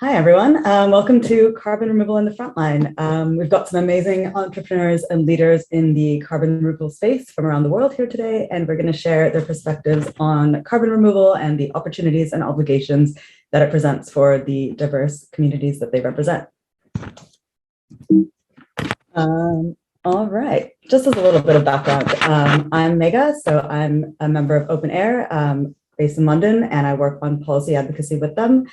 Hi, everyone. Welcome to Carbon Removal in the Frontline. We've got some amazing entrepreneurs and leaders in the carbon removal space from around the world here today, and we're going to share their perspectives on carbon removal and the opportunities and obligations that it presents for the diverse communities that they represent. All right, just as a little bit of background, I'm Megha, so I'm a member of OpenAir based in London, and I work on policy advocacy with them.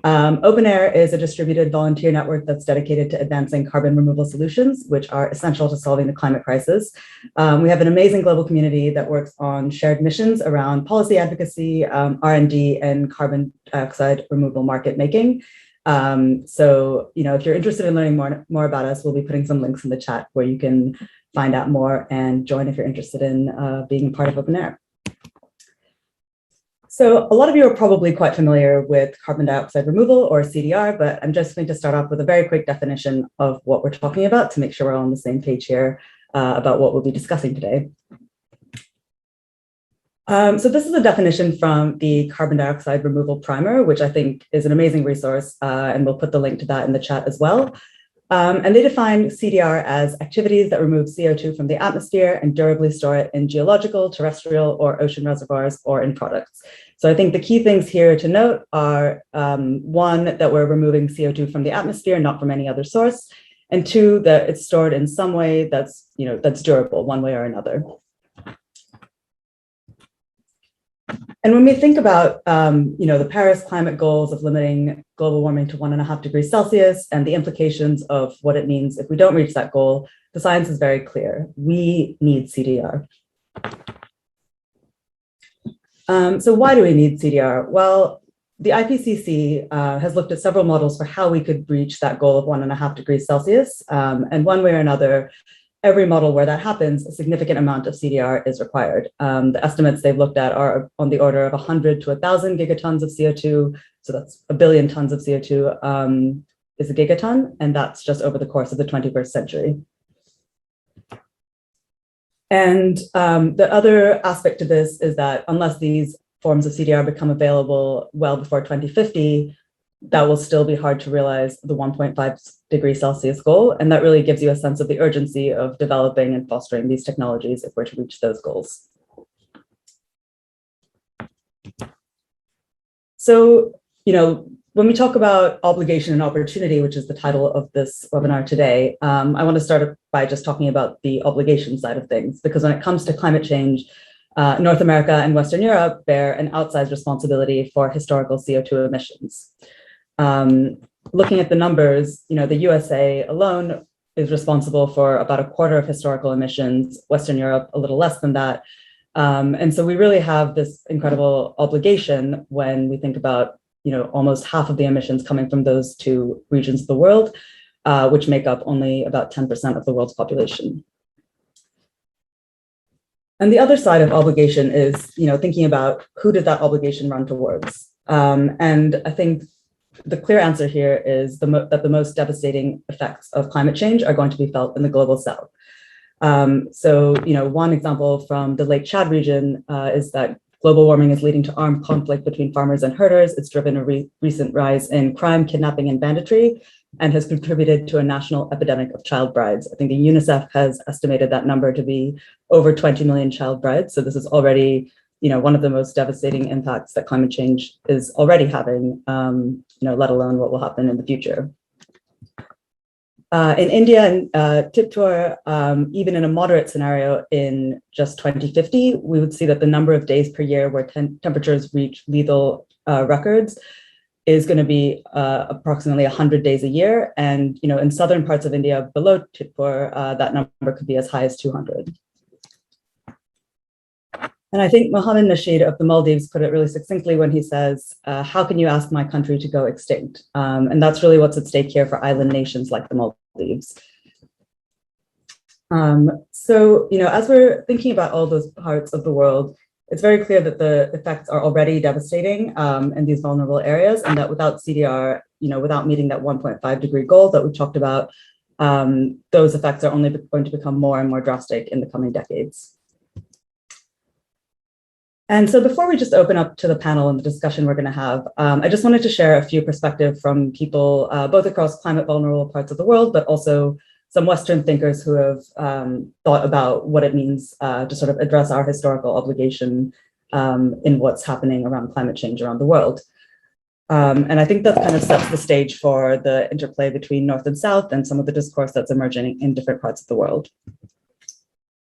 OpenAir is a distributed volunteer network that's dedicated to advancing carbon removal solutions, which are essential to solving the climate crisis. We have an amazing global community that works on shared missions around policy advocacy, R&D, and carbon dioxide removal market making. So, if you're interested in learning more about us, we'll be putting some links in the chat where you can find out more and join if you're interested in being part of OpenAir. So a lot of you are probably quite familiar with carbon dioxide removal, or CDR, but I'm just going to start off with a very quick definition of what we're talking about to make sure we're all on the same page here about what we'll be discussing today. So this is a definition from the Carbon Dioxide Removal Primer, which I think is an amazing resource, and we'll put the link to that in the chat as well. And they define CDR as activities that remove CO2 from the atmosphere and durably store it in geological, terrestrial, or ocean reservoirs or in products. So I think the key things here to note are, one, that we're removing CO2 from the atmosphere, not from any other source, and two, that it's stored in some way that's, that's durable, one way or another. And when we think about, the Paris climate goals of limiting global warming to 1.5 degrees Celsius and the implications of what it means if we don't reach that goal, the science is very clear. We need CDR. So why do we need CDR? Well, the IPCC has looked at several models for how we could reach that goal of 1.5 degrees Celsius. And one way or another, every model where that happens, a significant amount of CDR is required. The estimates they've looked at are on the order of 100 to 1,000 gigatons of CO2. So that's 1 billion tons of CO2 is a gigaton, and that's just over the course of the 21st century. And the other aspect to this is that unless these forms of CDR become available well before 2050, that will still be hard to realize the 1.5 degrees Celsius goal. And that really gives you a sense of the urgency of developing and fostering these technologies if we're to reach those goals. So, when we talk about obligation and opportunity, which is the title of this webinar today, I want to start by just talking about the obligation side of things, because when it comes to climate change, North America and Western Europe bear an outsized responsibility for historical CO2 emissions. Looking at the numbers, the USA alone is responsible for about a quarter of historical emissions, Western Europe a little less than that. And so we really have this incredible obligation when we think about, almost half of the emissions coming from those two regions of the world, which make up only about 10% of the world's population. And the other side of obligation is, thinking about who did that obligation run towards. And I think the clear answer here is that the most devastating effects of climate change are going to be felt in the global south. So, one example from the Lake Chad region is that global warming is leading to armed conflict between farmers and herders. It's driven a recent rise in crime, kidnapping, and banditry, and has contributed to a national epidemic of child brides. I think the UNICEF has estimated that number to be over 20 million child brides. So this is already, one of the most devastating impacts that climate change is already having, let alone what will happen in the future. In India and Tiptur, even in a moderate scenario in just 2050, we would see that the number of days per year where temperatures reach lethal records is going to be approximately 100 days a year. And, in southern parts of India below Tiptur, that number could be as high as 200. And I think Mohammed Nasheed of the Maldives put it really succinctly when he says, how can you ask my country to go extinct? And that's really what's at stake here for island nations like the Maldives. So, as we're thinking about all those parts of the world, it's very clear that the effects are already devastating in these vulnerable areas, and that without CDR, without meeting that 1.5 degree goal that we talked about, those effects are only going to become more and more drastic in the coming decades. And so before we just open up to the panel and the discussion we're going to have, I just wanted to share a few perspectives from people both across climate vulnerable parts of the world, but also some Western thinkers who have thought about what it means to sort of address our historical obligation in what's happening around climate change around the world. And I think that kind of sets the stage for the interplay between North and South and some of the discourse that's emerging in different parts of the world.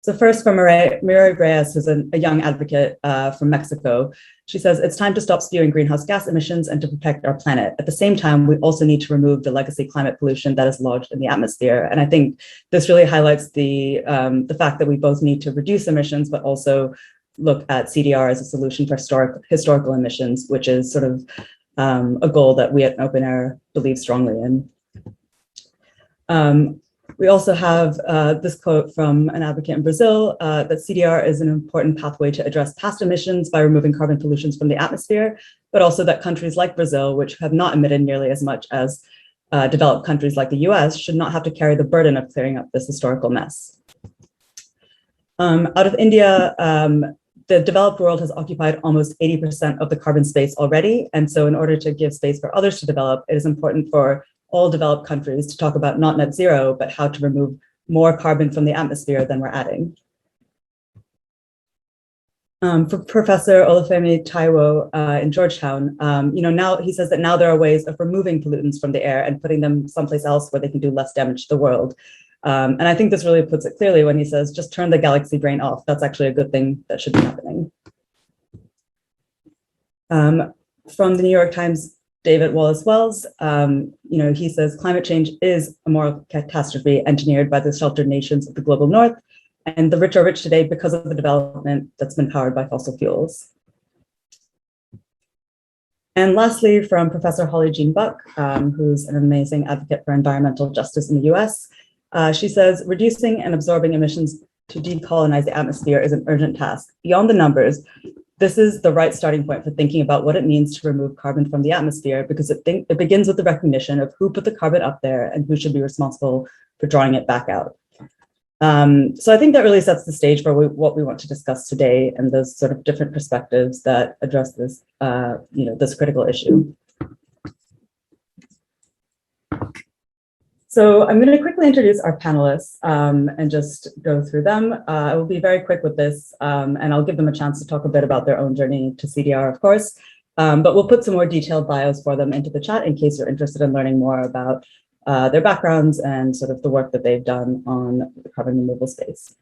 So first from Mira Reyes, who's a young advocate from Mexico. She says, it's time to stop spewing greenhouse gas emissions and to protect our planet. At the same time, we also need to remove the legacy climate pollution that is lodged in the atmosphere. And I think this really highlights the fact that we both need to reduce emissions, but also look at CDR as a solution for historical emissions, which is sort of a goal that we at OpenAir believe strongly in. We also have this quote from an advocate in Brazil, that CDR is an important pathway to address past emissions by removing carbon pollutions from the atmosphere, but also that countries like Brazil, which have not emitted nearly as much as developed countries like the US, should not have to carry the burden of clearing up this historical mess. Out of India, the developed world has occupied almost 80% of the carbon space already. And so in order to give space for others to develop, it is important for all developed countries to talk about not net zero, but how to remove more carbon from the atmosphere than we're adding. For Professor Olufemi Taiwo in Georgetown, now he says that now there are ways of removing pollutants from the air and putting them someplace else where they can do less damage to the world. And I think this really puts it clearly when he says, just turn the galaxy brain off. That's actually a good thing that should be happening. From the New York Times, David Wallace Wells, he says, climate change is a moral catastrophe engineered by the sheltered nations of the global north, and the rich are rich today because of the development that's been powered by fossil fuels. And lastly, from Professor Holly Jean Buck, who's an amazing advocate for environmental justice in the US, she says, reducing and absorbing emissions to decolonize the atmosphere is an urgent task. Beyond the numbers, this is the right starting point for thinking about what it means to remove carbon from the atmosphere, because it begins with the recognition of who put the carbon up there and who should be responsible for drawing it back out. So I think that really sets the stage for what we want to discuss today and those sort of different perspectives that address this, this critical issue. So I'm going to quickly introduce our panelists and just go through them. I will be very quick with this, and I'll give them a chance to talk a bit about their own journey to CDR, of course, but we'll put some more detailed bios for them into the chat in case you're interested in learning more about their backgrounds and sort of the work that they've done on the carbon removal space.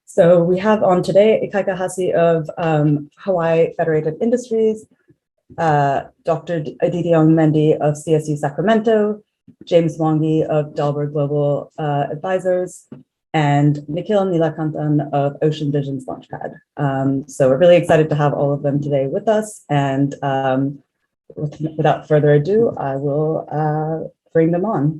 So we have on today Ikaika Hussey of Hawaii Federated Industries, Dr. Edidiong Mendie of CSU-Sacramento, James Mwangi of Dalberg Global Advisors, and Nikhil Neelakantan of Ocean Vision's Launchpad. So we're really excited to have all of them today with us. And without further ado, I will bring them on.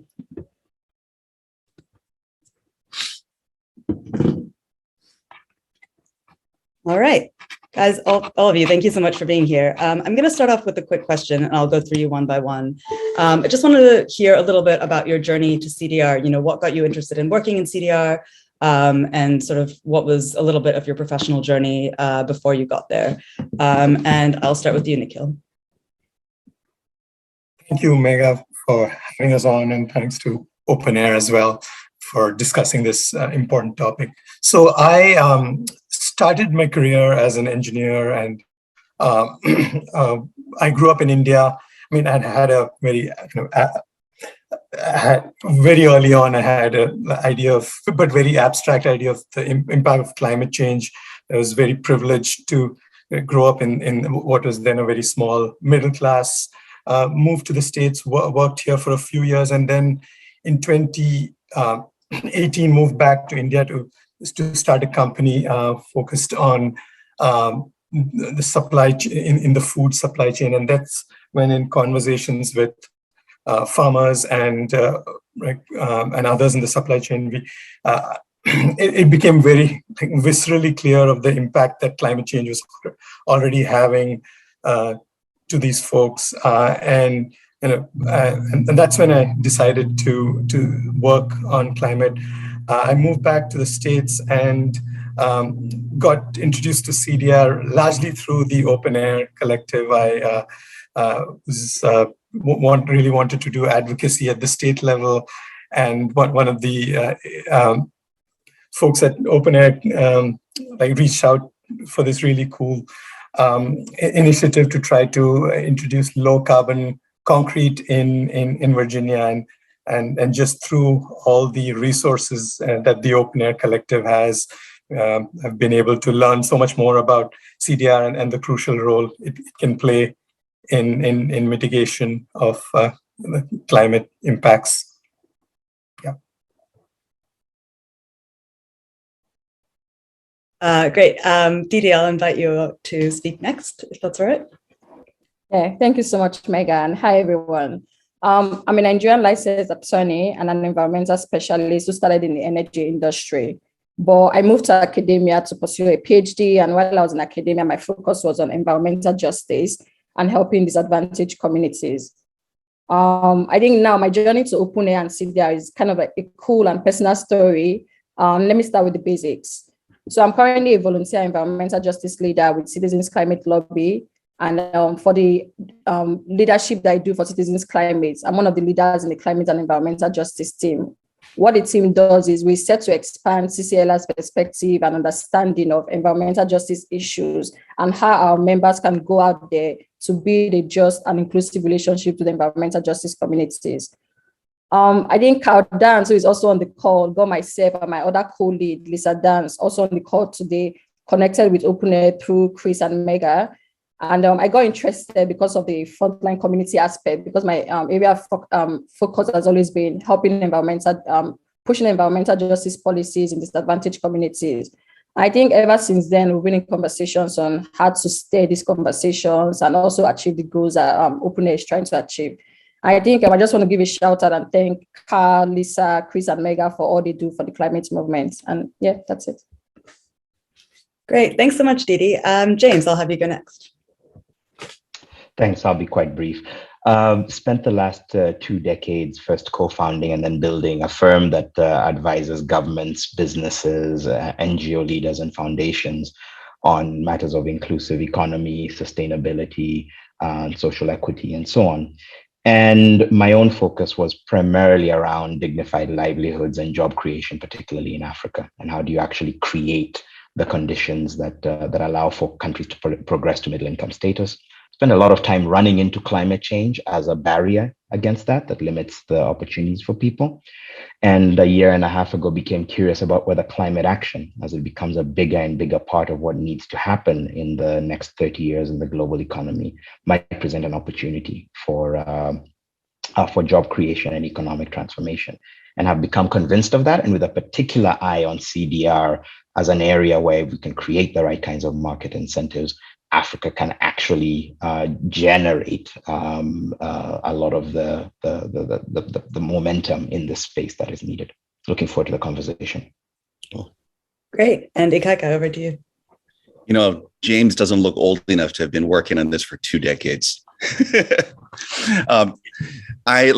All right. Guys, all of you, thank you so much for being here. I'm going to start off with a quick question, and I'll go through you one by one. I just wanted to hear a little bit about your journey to CDR. What got you interested in working in CDR, and sort of what was a little bit of your professional journey before you got there. And I'll start with you, Nikhil. Thank you, Megha, for having us on, and thanks to OpenAir as well for discussing this important topic. So I started my career as an engineer, and I grew up in India. I mean, I had a very, very early on, I had an idea of, but very abstract idea of the impact of climate change. I was very privileged to grow up in what was then a very small middle class, moved to the States, worked here for a few years, and then in 2018 moved back to India to start a company focused on the supply chain, in the food supply chain. And that's when, in conversations with farmers and others in the supply chain, it became very viscerally clear of the impact that climate change was already having to these folks. And that's when I decided to work on climate. I moved back to the States, and got introduced to CDR largely through the OpenAir collective. I really wanted to do advocacy at the state level, and one of the folks at OpenAir reached out for this really cool initiative to try to introduce low carbon concrete in Virginia, and just through all the resources that the OpenAir collective has, I've been able to learn so much more about CDR and the crucial role it can play in mitigation of climate impacts. Yeah. Great. Didi, I'll invite you to speak next, if that's all right. Yeah, thank you so much, Megha, and hi, everyone. I'm a Nigerian licensed attorney and an environmental specialist who started in the energy industry. But I moved to academia to pursue a PhD, and while I was in academia, my focus was on environmental justice and helping disadvantaged communities. I think now my journey to OpenAir and CDR is kind of a cool and personal story. Let me start with the basics. So I'm currently a volunteer environmental justice leader with Citizens Climate Lobby. And for the leadership that I do for Citizens Climate, I'm one of the leaders in the climate and environmental justice team. What the team does is we set to expand CCLR's perspective and understanding of environmental justice issues and how our members can go out there to build a just and inclusive relationship to the environmental justice communities. I think Carl Dance, who is also on the call, got myself and my other co-lead, Lisa Dance, also on the call today, connected with OpenAir through Chris and Megha. And I got interested because of the frontline community aspect, because my area of focus has always been helping pushing environmental justice policies in disadvantaged communities. I think ever since then, we've been in conversations on how to stay these conversations and also achieve the goals that OpenAir is trying to achieve. I think I just want to give a shout out and thank Carl, Lisa, Chris, and Megha for all they do for the climate movement. And yeah, that's it. Great. Thanks so much, Didi. James, I'll have you go next. Thanks. I'll be quite brief. Spent the last 2 decades first co-founding and then building a firm that advises governments, businesses, NGO leaders, and foundations on matters of inclusive economy, sustainability, social equity, and so on. And my own focus was primarily around dignified livelihoods and job creation, particularly in Africa. And how do you actually create the conditions that allow for countries to progress to middle income status? Spend a lot of time running into climate change as a barrier against that limits the opportunities for people. And a 1.5 years ago, became curious about whether climate action, as it becomes a bigger and bigger part of what needs to happen in the next 30 years in the global economy, might present an opportunity for job creation and economic transformation. And have become convinced of that, and with a particular eye on CDR as an area where we can create the right kinds of market incentives, Africa can actually generate a lot of the momentum in this space that is needed. Looking forward to the conversation. Great. And Ikaika, over to you. You know, James doesn't look old enough to have been working on this for 2 decades. I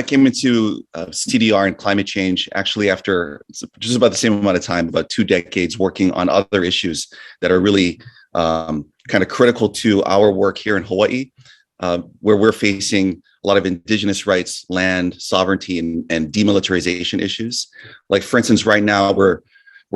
came into CDR and climate change actually after just about the same amount of time, about 2 decades working on other issues that are really kind of critical to our work here in Hawaii, where we're facing a lot of indigenous rights, land sovereignty, and demilitarization issues. Like, for instance, right now we're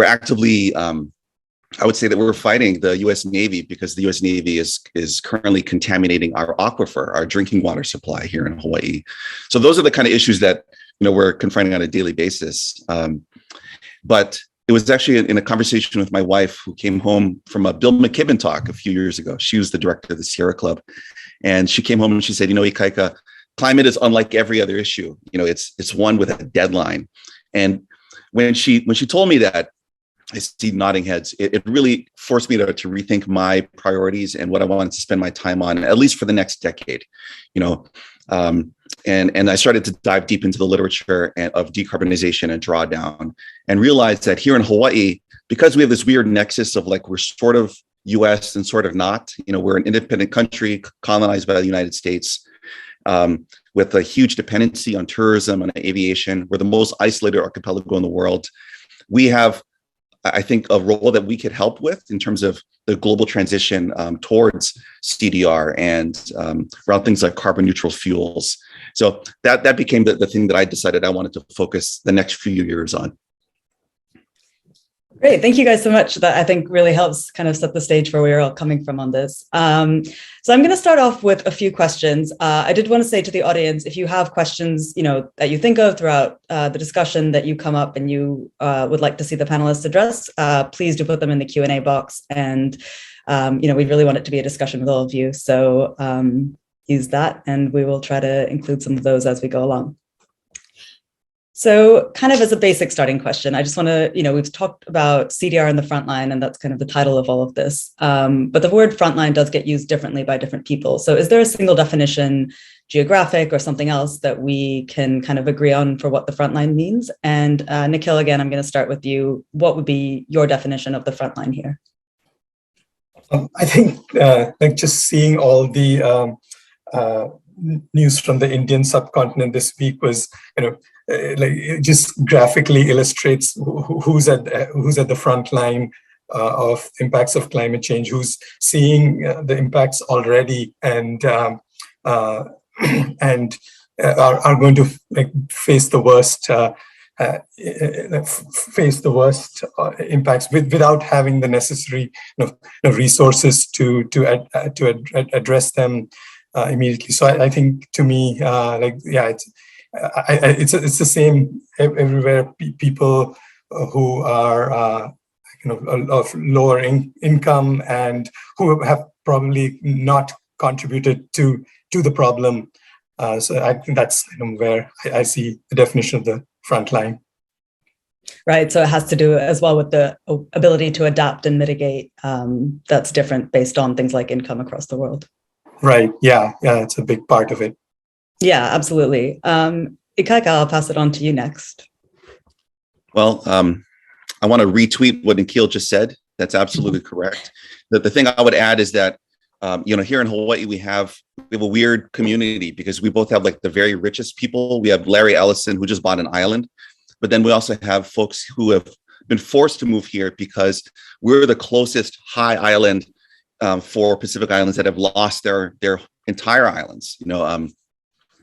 actively, I would say that we're fighting the U.S. Navy because the U.S. Navy is currently contaminating our aquifer, our drinking water supply here in Hawaii. So those are the kind of issues that we're confronting on a daily basis. But it was actually in a conversation with my wife, who came home from a Bill McKibben talk a few years ago. She was the director of the Sierra Club, and she came home and she said, Ikaika, climate is unlike every other issue. It's one with a deadline. And when she told me that, I see nodding heads. It really forced me to rethink my priorities and what I wanted to spend my time on, at least for the next decade. And I started to dive deep into the literature of decarbonization and drawdown, and realized that here in Hawaii, because we have this weird nexus of like, we're sort of US and sort of not, we're an independent country colonized by the United States, with a huge dependency on tourism and aviation. We're the most isolated archipelago in the world. We have I think, a role that we could help with in terms of the global transition towards CDR and around things like carbon neutral fuels. So that became the thing that I decided I wanted to focus the next few years on. Great. Thank you guys so much. That I think really helps kind of set the stage for where we're all coming from on this. So I'm going to start off with a few questions. I did want to say to the audience, if you have questions, that you think of throughout the discussion that you come up and you would like to see the panelists address, please do put them in the Q&A box. And, we really want it to be a discussion with all of you. So use that, and we will try to include some of those as we go along. So kind of as a basic starting question, I just want to, we've talked about CDR in the frontline, and that's kind of the title of all of this. But the word frontline does get used differently by different people. So is there a single definition, geographic or something else, that we can kind of agree on for what the frontline means? And Nikhil, again, I'm going to start with you. What would be your definition of the frontline here? I think just seeing all the news from the Indian subcontinent this week was, it just graphically illustrates who's at the front line of impacts of climate change, who's seeing the impacts already, and are going to face the worst impacts without having the necessary resources to address them immediately. So I think, to me, it's the same everywhere. People who are of lower income and who have probably not contributed to the problem. So I think that's where I see the definition of the front line. Right. So it has to do as well with the ability to adapt and mitigate. That's different based on things like income across the world. Right. Yeah. It's a big part of it. Yeah, absolutely. Ikaika, I'll pass it on to you next. Well, I want to retweet what Nikhil just said. That's absolutely correct. The thing I would add is that, here in Hawaii, we have a weird community because we both have the very richest people. We have Larry Ellison, who just bought an island, but then we also have folks who have been forced to move here because we're the closest high island for Pacific Islands that have lost their entire islands,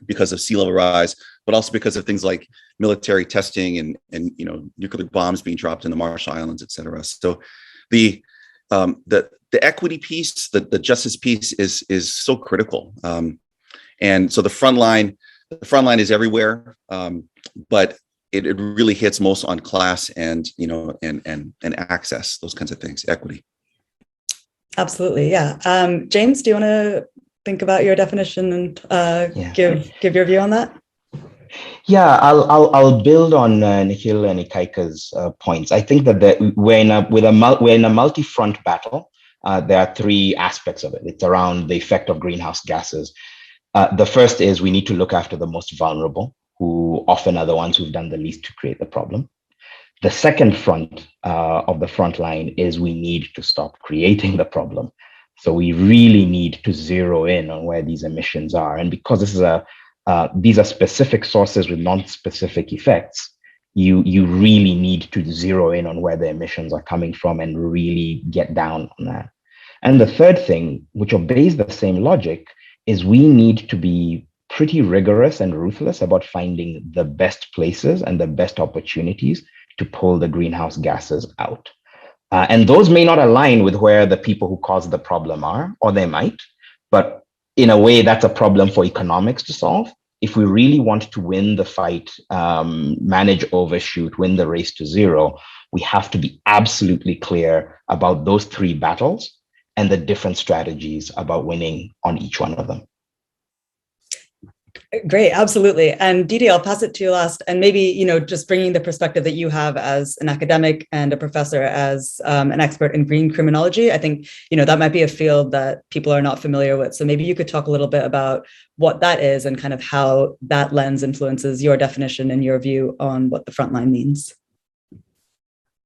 because of sea level rise, but also because of things like military testing and nuclear bombs being dropped in the Marshall Islands, et cetera. So the equity piece, the justice piece is so critical. And so the front line is everywhere, but it really hits most on class and access, those kinds of things, equity. Absolutely, yeah. James, do you want to think about your definition and give your view on that? Yeah, I'll build on Nikhil and Ikaika's points. I think that we're in a multi-front battle. There are three aspects of it. It's around the effect of greenhouse gases. The first is we need to look after the most vulnerable, who often are the ones who've done the least to create the problem. The second front of the front line is we need to stop creating the problem. So we really need to zero in on where these emissions are. And because this is these are specific sources with non-specific effects, you really need to zero in on where the emissions are coming from and really get down on that. And the third thing, which obeys the same logic, is we need to be pretty rigorous and ruthless about finding the best places and the best opportunities to pull the greenhouse gases out. And those may not align with where the people who caused the problem are, or they might, but in a way that's a problem for economics to solve. If we really want to win the fight, manage overshoot, win the race to zero, we have to be absolutely clear about those three battles and the different strategies about winning on each one of them. Great, absolutely. And Didi, I'll pass it to you last. And maybe, just bringing the perspective that you have as an academic and a professor, as an expert in green criminology, I think, that might be a field that people are not familiar with. So maybe you could talk a little bit about what that is and kind of how that lens influences your definition and your view on what the frontline means.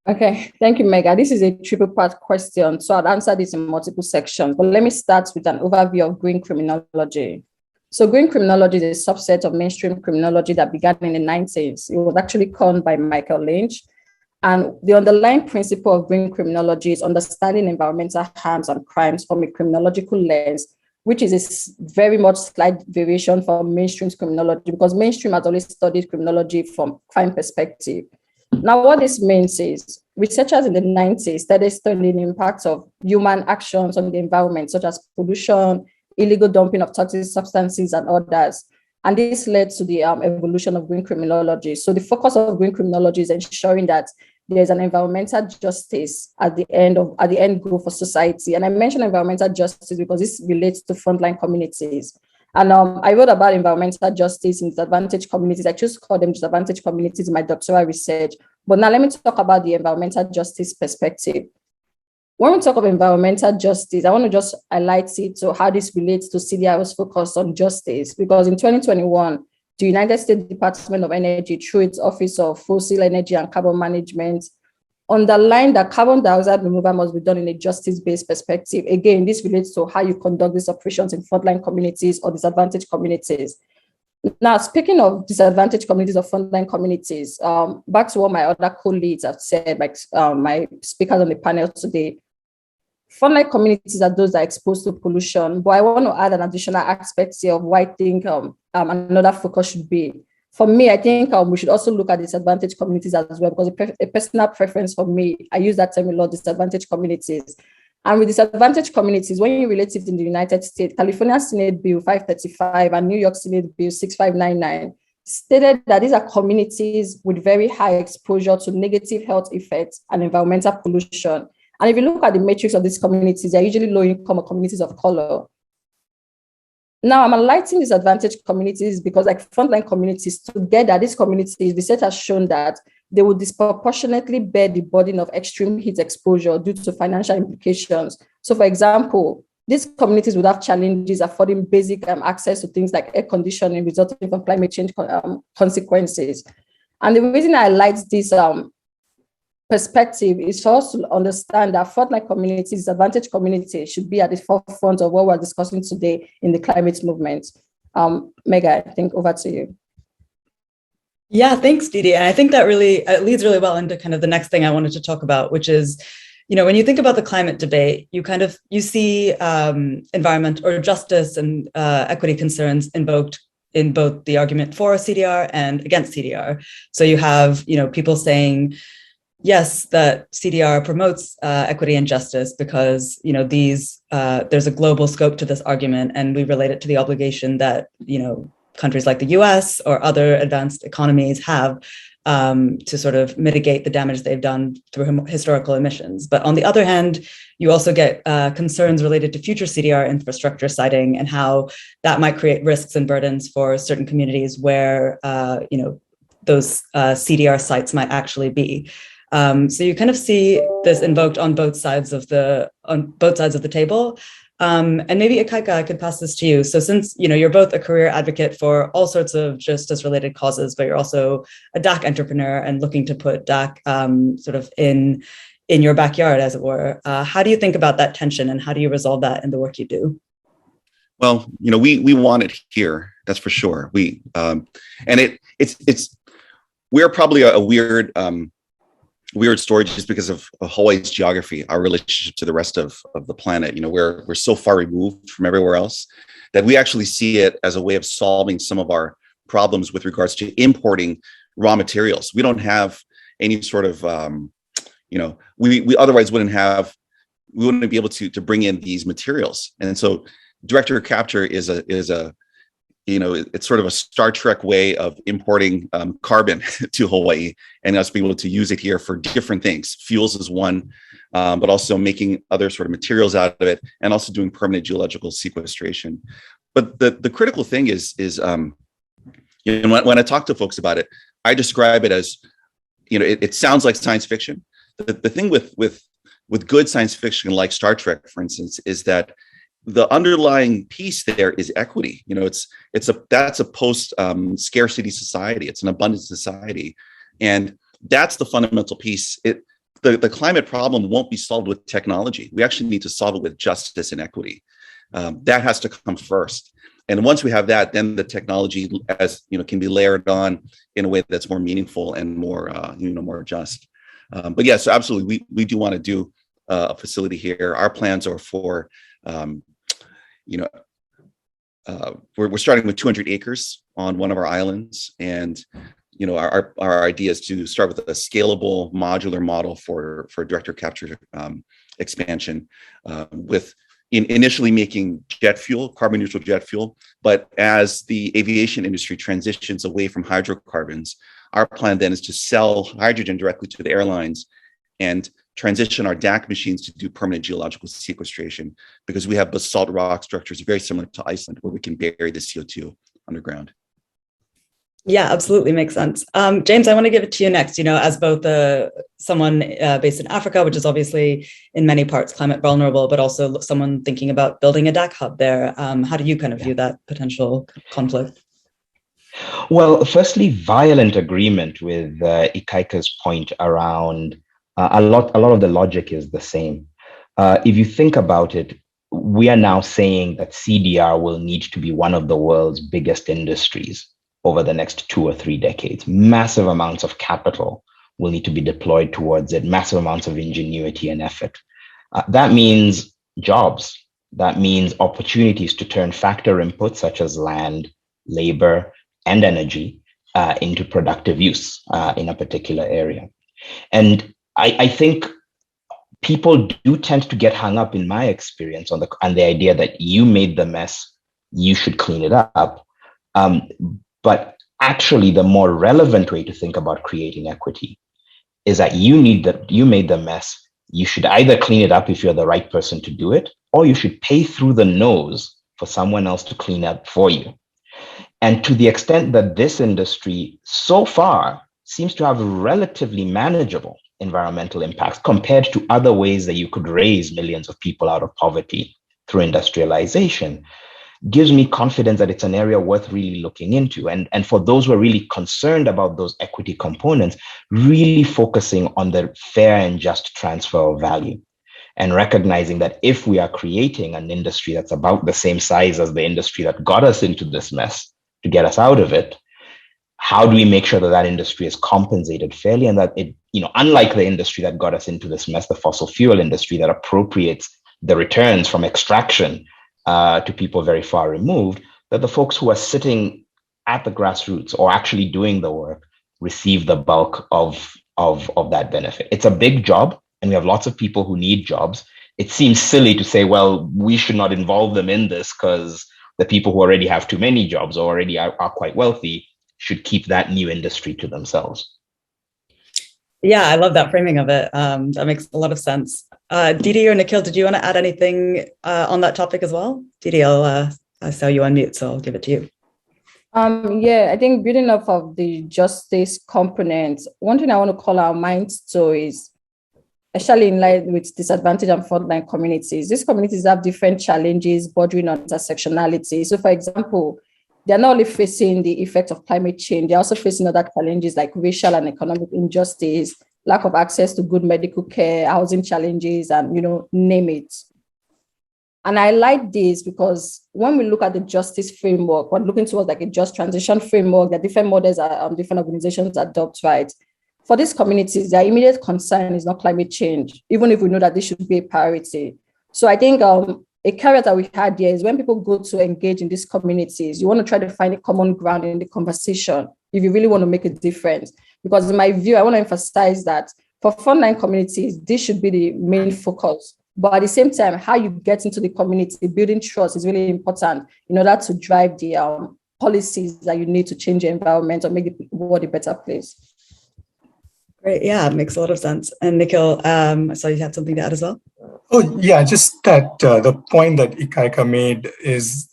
Okay, thank you, Megha. This is a triple-part question, so I'll answer this in multiple sections. But let me start with an overview of green criminology. So green criminology is a subset of mainstream criminology that began in the 90s. It was actually coined by Michael Lynch. And the underlying principle of green criminology is understanding environmental harms and crimes from a criminological lens, which is a very much slight variation from mainstream criminology, because mainstream has always studied criminology from crime perspective. Now, what this means is researchers in the 90s started studying the impacts of human actions on the environment, such as pollution, illegal dumping of toxic substances, and others. And this led to the evolution of green criminology. So the focus of green criminology is ensuring that there's an environmental justice at the end goal for society. And I mention environmental justice because this relates to frontline communities. And I wrote about environmental justice in disadvantaged communities. I choose to call them disadvantaged communities in my doctoral research. But now let me talk about the environmental justice perspective. When we talk of environmental justice, I want to just highlight it to how this relates to CDR's focus on justice, because in 2021, the United States Department of Energy, through its Office of Fossil Energy and Carbon Management, underlined that carbon dioxide removal must be done in a justice-based perspective. Again, this relates to how you conduct these operations in frontline communities or disadvantaged communities. Now, speaking of disadvantaged communities or frontline communities, back to what my other colleagues have said, like my speakers on the panel today, frontline communities are those that are exposed to pollution, but I want to add an additional aspect here of why I think another focus should be. For me, I think we should also look at disadvantaged communities as well, because a personal preference for me, I use that term a lot, disadvantaged communities. And with disadvantaged communities, when you relate it in the United States, California Senate Bill 535 and New York Senate Bill 6599 stated that these are communities with very high exposure to negative health effects and environmental pollution. And if you look at the matrix of these communities, they're usually low-income or communities of color. Now, I'm highlighting disadvantaged communities because, like frontline communities, together, these communities, research has shown that they will disproportionately bear the burden of extreme heat exposure due to financial implications. So, for example, these communities would have challenges affording basic access to things like air conditioning resulting from climate change consequences. And the reason I highlight this perspective is for us to understand that frontline communities, disadvantaged communities should be at the forefront of what we're discussing today in the climate movement. Megha, I think over to you. Yeah, thanks, Didi. And I think that really leads really well into kind of the next thing I wanted to talk about, which is, you know, when you think about the climate debate, you see environment or justice and equity concerns invoked in both the argument for CDR and against CDR. So you have, you know, people saying, yes, that CDR promotes equity and justice because, you know, there's a global scope to this argument, and we relate it to the obligation that, you know, countries like the US or other advanced economies have to sort of mitigate the damage they've done through historical emissions. But on the other hand, you also get concerns related to future CDR infrastructure siting and how that might create risks and burdens for certain communities where, you know, those CDR sites might actually be. So you kind of see this invoked on both sides of the table. And maybe Ikaika, I could pass this to you. So since, you know, you're both a career advocate for all sorts of justice related causes, but you're also a DAC entrepreneur and looking to put DAC sort of in your backyard, as it were. How do you think about that tension, and how do you resolve that in the work you do? Well, you know, we want it here, that's for sure. We're probably a weird story just because of Hawaii's geography, our relationship to the rest of the planet. You know, we're so far removed from everywhere else that we actually see it as a way of solving some of our problems with regards to importing raw materials. We don't have any sort of, you know, we otherwise wouldn't be able to bring in these materials. And so direct air capture is a you know, it's sort of a Star Trek way of importing carbon to Hawaii and us being able to use it here for different things. Fuels is one, but also making other sort of materials out of it, and also doing permanent geological sequestration. But the critical thing is you know, when I talk to folks about it, I describe it as, you know, it sounds like science fiction. The thing with good science fiction, like Star Trek, for instance, is that the underlying piece there is equity. You know, that's a post scarcity society. It's an abundant society, and that's the fundamental piece. The climate problem won't be solved with technology. We actually need to solve it with justice and equity. That has to come first. And once we have that, then the technology, as you know, can be layered on in a way that's more meaningful and more, you know, more just. But yes, absolutely, we do want to do a facility here. Our plans are for, we're starting with 200 acres on one of our islands, and our idea is to start with a scalable modular model for direct air capture expansion, with initially making jet fuel, carbon neutral jet fuel. But as the aviation industry transitions away from hydrocarbons, our plan then is to sell hydrogen directly to the airlines and transition our DAC machines to do permanent geological sequestration, because we have basalt rock structures very similar to Iceland where we can bury the CO2 underground. Yeah, absolutely makes sense. James, I want to give it to you next. As both someone based in Africa, which is obviously in many parts climate vulnerable, but also someone thinking about building a DAC hub there. How do you kind of view that potential conflict? Well, firstly, violent agreement with Ikaika's point around a lot of the logic is the same. If you think about it, we are now saying that CDR will need to be one of the world's biggest industries over the next 2 or 3 decades. Massive amounts of capital will need to be deployed towards it, massive amounts of ingenuity and effort. That means jobs. That means opportunities to turn factor inputs such as land, labor, and energy into productive use in a particular area. And I think people do tend to get hung up, in my experience, on the idea that you made the mess, you should clean it up. But actually, the more relevant way to think about creating equity is that you made the mess. You should either clean it up if you're the right person to do it, or you should pay through the nose for someone else to clean up for you. And to the extent that this industry so far seems to have relatively manageable environmental impacts compared to other ways that you could raise millions of people out of poverty through industrialization, gives me confidence that it's an area worth really looking into. And for those who are really concerned about those equity components, really focusing on the fair and just transfer of value, and recognizing that if we are creating an industry that's about the same size as the industry that got us into this mess to get us out of it, how do we make sure that that industry is compensated fairly, and that it, unlike the industry that got us into this mess, the fossil fuel industry that appropriates the returns from extraction to people very far removed, that the folks who are sitting at the grassroots or actually doing the work receive the bulk of that benefit. It's a big job, and we have lots of people who need jobs. It seems silly to say, well, we should not involve them in this because the people who already have too many jobs or already are quite wealthy should keep that new industry to themselves. Yeah, I love that framing of it. That makes a lot of sense. Didi or Nikhil, did you want to add anything on that topic as well? Didi, I saw you on mute, so I'll give it to you. Yeah, I think building off of the justice component, one thing I want to call our minds to is, especially in line with disadvantaged and frontline communities, these communities have different challenges bordering on intersectionality. So, for example, they're not only facing the effect of climate change, they're also facing other challenges like racial and economic injustice, lack of access to good medical care, housing challenges, and, name it. And I like this because when we look at the justice framework, we're looking towards like a just transition framework that different models are different organizations adopt, right? For these communities, their immediate concern is not climate change, even if we know that this should be a priority. So I think a caveat that we had here is when people go to engage in these communities, you want to try to find a common ground in the conversation if you really want to make a difference. Because in my view, I want to emphasize that for frontline communities, this should be the main focus. But at the same time, how you get into the community, building trust is really important in order to drive the policies that you need to change the environment or make the world a better place. Great. Yeah, it makes a lot of sense. And Nikhil, I saw you had something to add as well. Oh, yeah, just that the point that Ikaika made is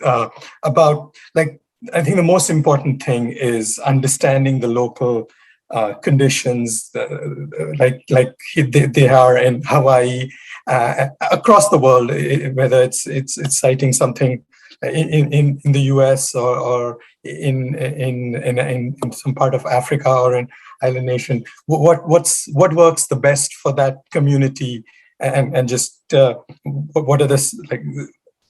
about, I think the most important thing is understanding the local conditions, like they are in Hawaii, across the world, whether it's citing something in the US or in some part of Africa or in island nation. What works the best for that community, and just what are the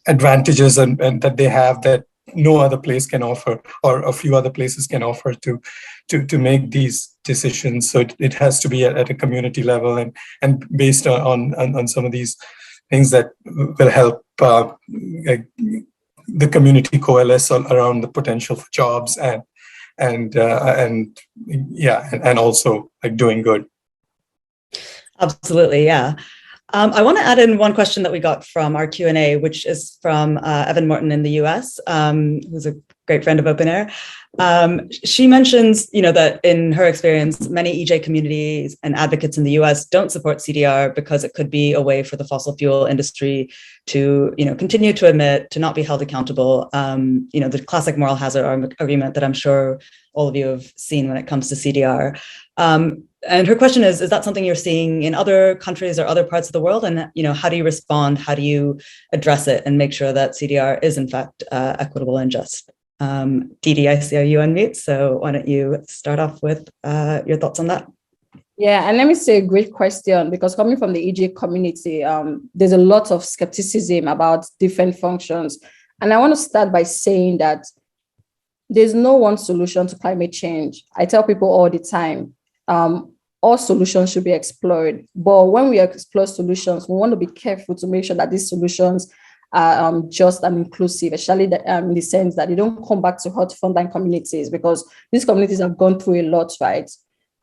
advantages and that they have that no other place can offer, or a few other places can offer to make these decisions. So it has to be at a community level and based on some of these things that will help the community coalesce around the potential for jobs and also like doing good. Absolutely, yeah. I want to add in one question that we got from our Q&A, which is from Evan Morton in the US, who's a great friend of OpenAir. She mentions, that in her experience, many EJ communities and advocates in the US don't support CDR because it could be a way for the fossil fuel industry to, continue to emit, to not be held accountable. The classic moral hazard argument that I'm sure all of you have seen when it comes to CDR. And her question is that something you're seeing in other countries or other parts of the world? And, how do you respond? How do you address it and make sure that CDR is in fact equitable and just? Didi, I see you on mute. So why don't you start off with your thoughts on that? Yeah, and let me say a great question, because coming from the EJ community, there's a lot of skepticism about different functions. And I want to start by saying that there's no one solution to climate change. I tell people all the time, all solutions should be explored. But when we explore solutions, we want to be careful to make sure that these solutions are just and inclusive, especially in the sense that they don't come back to hurt frontline communities, because these communities have gone through a lot, right?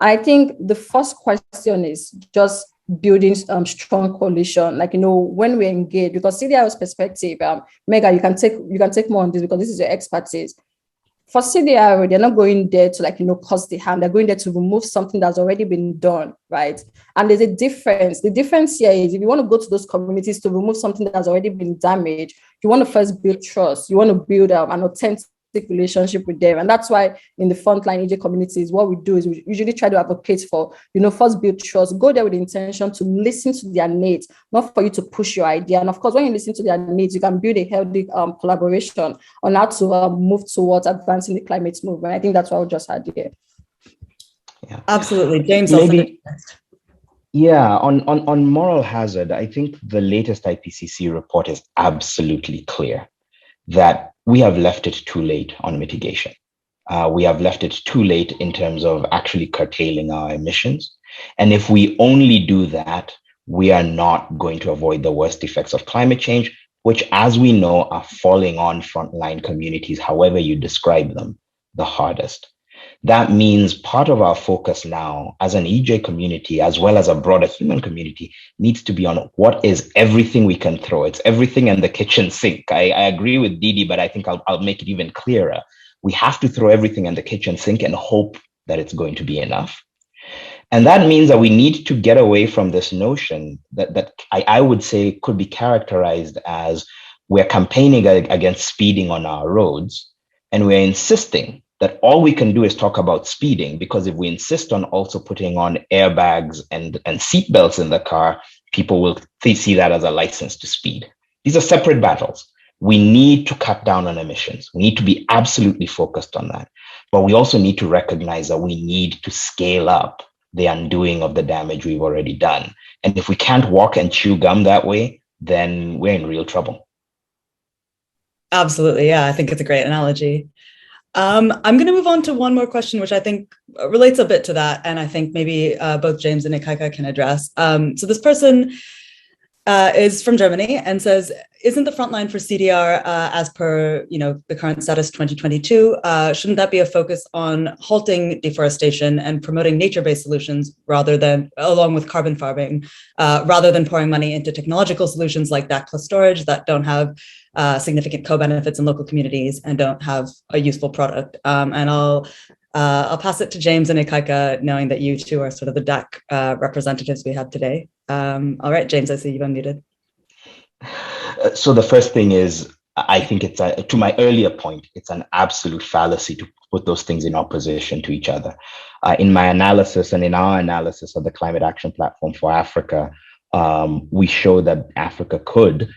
I think the first question is just building strong coalition, when we engage, because CDR's perspective, Megha, you can take more on this because this is your expertise. For CDR, they're not going there to cause the harm. They're going there to remove something that's already been done, right? And there's a difference. The difference here is if you want to go to those communities to remove something that's already been damaged, you want to first build trust. You want to build an authentic relationship with them. And that's why in the frontline EJ communities, what we do is we usually try to advocate for, first build trust, go there with the intention to listen to their needs, not for you to push your idea. And of course, when you listen to their needs, you can build a healthy collaboration on how to move towards advancing the climate movement. I think that's what I'll just add here. Yeah, absolutely. James, on moral hazard, I think the latest IPCC report is absolutely clear that we have left it too late on mitigation. We have left it too late in terms of actually curtailing our emissions. And if we only do that, we are not going to avoid the worst effects of climate change, which, as we know, are falling on frontline communities, however you describe them, the hardest. That means part of our focus now as an EJ community, as well as a broader human community, needs to be on what is everything we can throw. It's everything in the kitchen sink. I agree with Didi, but I think I'll make it even clearer. We have to throw everything in the kitchen sink and hope that it's going to be enough. And that means that we need to get away from this notion that I would say could be characterized as we're campaigning against speeding on our roads, and we're insisting that all we can do is talk about speeding, because if we insist on also putting on airbags and seatbelts in the car, people will see that as a license to speed. These are separate battles. We need to cut down on emissions. We need to be absolutely focused on that. But we also need to recognize that we need to scale up the undoing of the damage we've already done. And if we can't walk and chew gum that way, then we're in real trouble. Absolutely. Yeah, I think it's a great analogy. I'm going to move on to one more question, which I think relates a bit to that, and I think maybe both James and Ikaika can address. So this person is from Germany and says, isn't the frontline for CDR as per the current status 2022, shouldn't that be a focus on halting deforestation and promoting nature-based solutions rather than, along with carbon farming, rather than pouring money into technological solutions like DAC plus storage that don't have significant co-benefits in local communities and don't have a useful product? And I'll pass it to James and Ikaika, knowing that you two are sort of the DAC representatives we have today. All right, James, I see you've unmuted. So the first thing is, I think it's to my earlier point, it's an absolute fallacy to put those things in opposition to each other. In my analysis and in our analysis of the Climate Action Platform for Africa, we show that Africa could,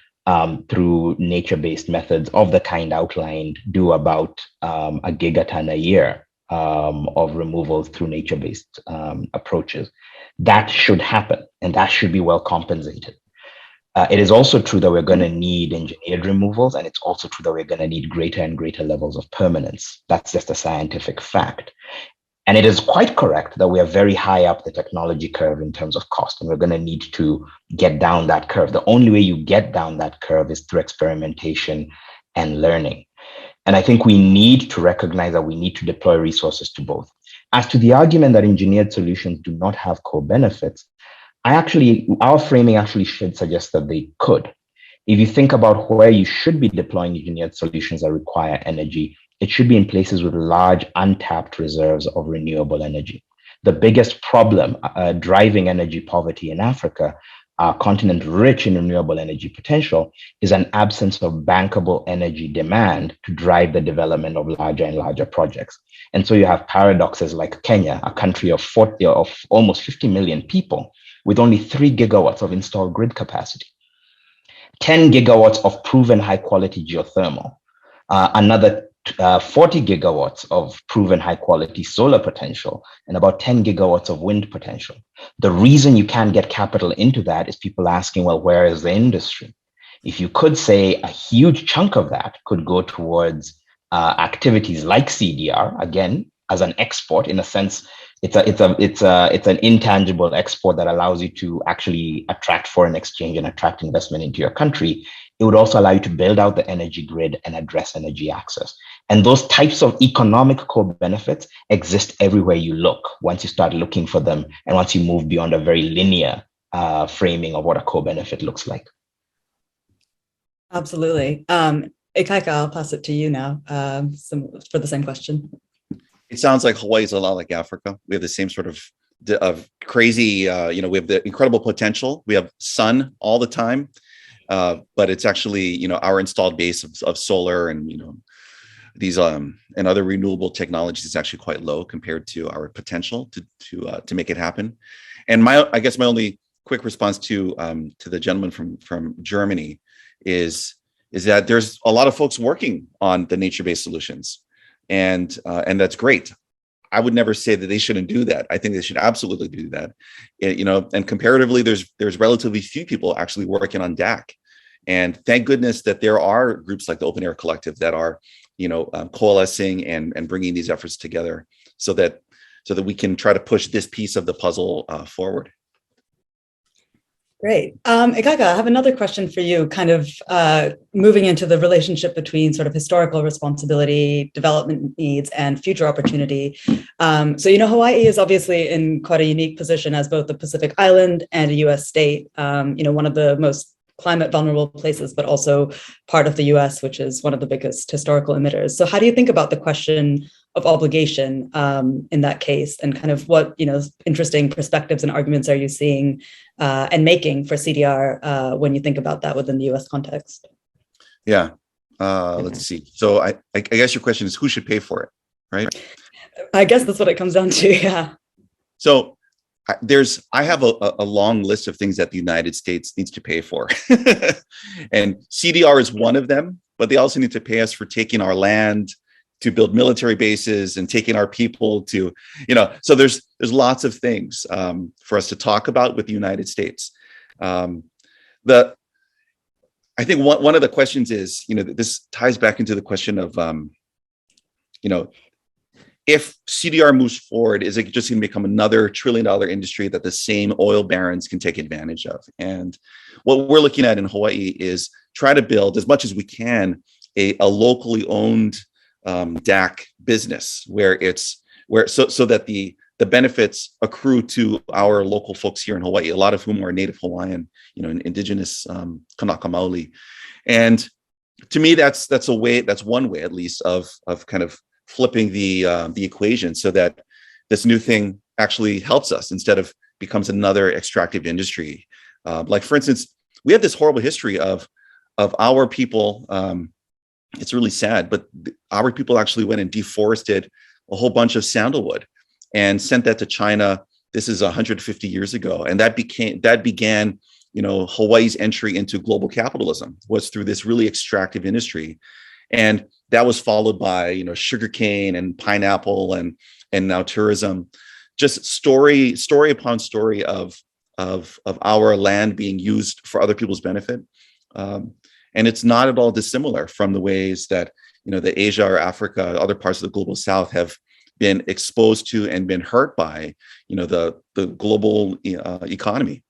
through nature-based methods of the kind outlined, do about a gigaton a year of removals through nature-based approaches. That should happen, and that should be well compensated. It is also true that we're going to need engineered removals, and it's also true that we're going to need greater and greater levels of permanence. That's just a scientific fact. And it is quite correct that we are very high up the technology curve in terms of cost, and we're going to need to get down that curve. The only way you get down that curve is through experimentation and learning. And I think we need to recognize that we need to deploy resources to both. As to the argument that engineered solutions do not have co-benefits, our framing actually should suggest that they could. If you think about where you should be deploying engineered solutions that require energy, it should be in places with large untapped reserves of renewable energy. The biggest problem driving energy poverty in Africa, our continent rich in renewable energy potential, is an absence of bankable energy demand to drive the development of larger and larger projects. And so you have paradoxes like Kenya, a country of almost 50 million people, with only 3 gigawatts of installed grid capacity, 10 gigawatts of proven high quality geothermal, another 40 gigawatts of proven high quality solar potential, and about 10 gigawatts of wind potential. The reason you can't get capital into that is people asking, well, where is the industry? If you could say a huge chunk of that could go towards activities like CDR, again, as an export, in a sense, it's an intangible export that allows you to actually attract foreign exchange and attract investment into your country. It would also allow you to build out the energy grid and address energy access. And those types of economic co-benefits exist everywhere you look, once you start looking for them and once you move beyond a very linear framing of what a co-benefit looks like. Absolutely. Ikaika, I'll pass it to you now for the same question. It sounds like Hawaii is a lot like Africa. We have the same sort of crazy, we have the incredible potential. We have sun all the time, but it's actually, our installed base of solar and, these and other renewable technologies is actually quite low compared to our potential to make it happen. And I guess my only quick response to the gentleman from Germany is that there's a lot of folks working on the nature-based solutions. And that's great. I would never say that they shouldn't do that. I think they should absolutely do that. And comparatively, there's relatively few people actually working on DAC. And thank goodness that there are groups like the OpenAir Collective that are, coalescing and bringing these efforts together so that we can try to push this piece of the puzzle forward. Great. Ikaika, I have another question for you, kind of moving into the relationship between sort of historical responsibility, development needs, and future opportunity. So, Hawaii is obviously in quite a unique position as both a Pacific island and a US state, one of the most climate vulnerable places, but also part of the US, which is one of the biggest historical emitters. So how do you think about the question of obligation in that case, and kind of what interesting perspectives and arguments are you seeing and making for CDR when you think about that within the US context? Yeah, let's see. So I guess your question is who should pay for it, right? I guess that's what it comes down to, yeah. So I have a long list of things that the United States needs to pay for. And CDR is one of them, but they also need to pay us for taking our land to build military bases and taking our people to, so there's lots of things for us to talk about with the United States. I think one of the questions is, this ties back into the question of, if CDR moves forward, is it just going to become another $1 trillion industry that the same oil barons can take advantage of? And what we're looking at in Hawaii is try to build, as much as we can, a locally owned DAC business so that the benefits accrue to our local folks here in Hawaii, a lot of whom are Native Hawaiian, indigenous Kanaka Maoli. And to me, that's one way, at least, of kind of flipping the equation so that this new thing actually helps us instead of becomes another extractive industry. Like, for instance, we have this horrible history of our people. It's really sad, but our people actually went and deforested a whole bunch of sandalwood and sent that to China. This is 150 years ago, and that began Hawaii's entry into global capitalism was through this really extractive industry. And that was followed by, sugarcane and pineapple and now tourism, just story upon story of of our land being used for other people's benefit. And it's not at all dissimilar from the ways that, the Asia or Africa, other parts of the global South have been exposed to and been hurt by, the global economy.